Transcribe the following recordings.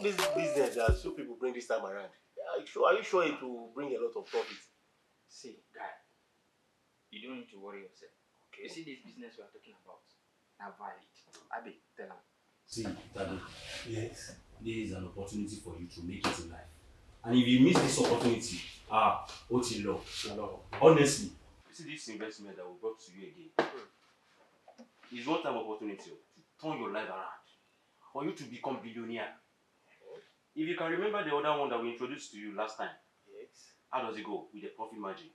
this business that so people bring this time around, are you sure it will bring a lot of profit? See, guy, you don't need to worry yourself. Okay. You see this business we are talking about? Now valid. Abi, tell him. See, Tadu, Yes. this is an opportunity for you to make it in life. And if you miss this opportunity, what's in law? Honestly, you see this investment that we brought to you again. It's one time opportunity to turn your life around. For you to become billionaire. If you can remember the other one that we introduced to you last time, Yes. how does it go with the profit margin?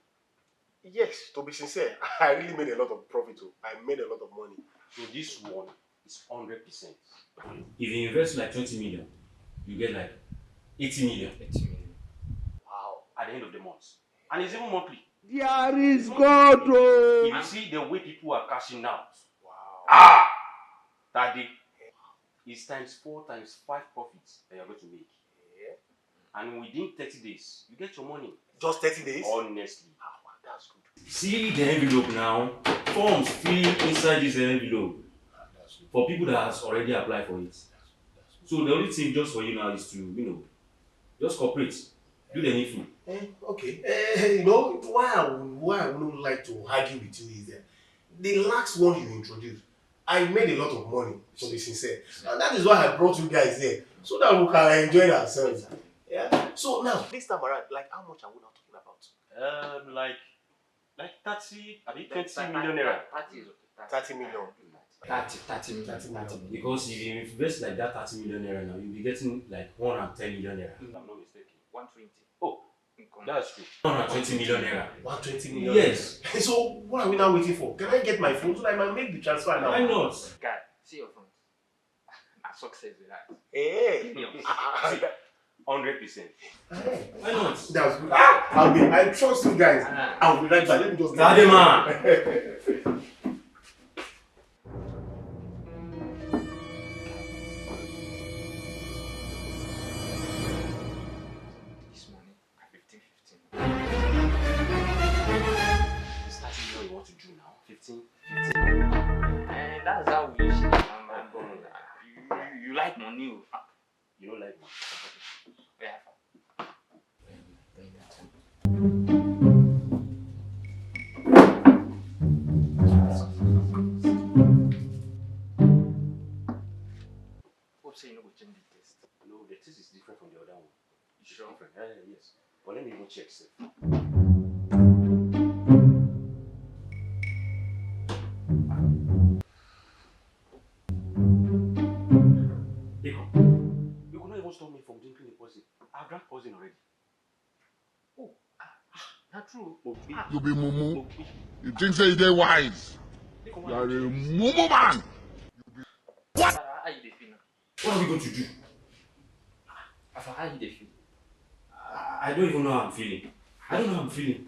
Yes, to be sincere, I really made a lot of profit too. I made a lot of money. So this one is 100%. If you invest like 20 million, you get like 80 million. 80 million. Wow. At the end of the month. And it's even monthly. There is God. If you see the way people are cashing out, Wow. that day, it's times 4 times 5 profits that you're going to make. Yeah. And within 30 days, you get your money. Just 30 days? Honestly. Wow, that's good. See the envelope now. Forms fill inside this envelope That's good. for people that has already applied for it. So the only thing just for you now is to, just cooperate. Do the needful. Okay. You know, why I wouldn't like to argue with you is that the last one you introduced, I made a lot of money, to be sincere. And that is why I brought you guys here, so that we can enjoy ourselves. Yeah. So now, this time around, like how much are we now talking about? Like 30, I mean 20 million naira. 30 million. 30 million. 30 million. Because if you invest like that 30 million naira now, you'll be getting like 110 million naira. Mm. I'm not mistaken. 120. Oh, Income. that's true. 120 million naira. 120 million. Yes. So what are we now waiting for? Can I get my phone so that I might make the transfer now? Why not? Guy, see your phone. A success with that. Hey. Millions. 100%. Why not? That's good. I trust you guys. I'll be right back. Let me just. Daddy man. This money at 15. It's 30 million you want to do now. 15. And that's how we usually you like money. You don't like me. Yeah. Hope say you know go change the taste. No, the taste is different from the other one. You sure? Different. Yes. But let me even check, sir. You could not even stop me from drinking the poison. I've drank poison already. Oh, not true. You be mumu. You think say you dey wise. You are a mumu man. How you dey feel now? What are we going to do? How you dey feel? I don't even know how I'm feeling. I don't know how I'm feeling.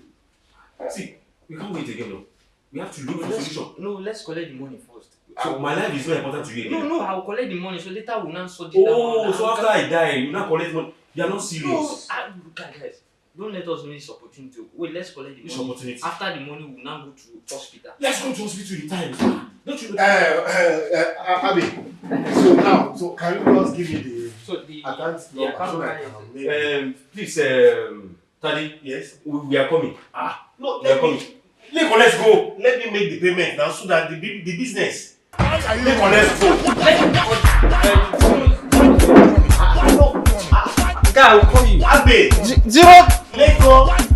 See, we can't wait again, no. We have to look for solution. No, let's collect the money first. So my life is not important to you again. No, I will collect the money so later we'll not sort it Oh, out. so after I die, you now collect money. You are not serious. No, guys, don't let us miss this opportunity. Wait, let's collect the Which money. opportunity? After the money, we'll now go to hospital. Let's go to hospital in time. Don't you know? Abi. So now, can you just give me the So the account the number so account that I number can make? Please, Tadi, Yes. we are coming. No, We are coming. Nico, let's go. Let me make the payment now so that the business. Nico, let's go. guy, I will call you. Abi. Zero. Let's go.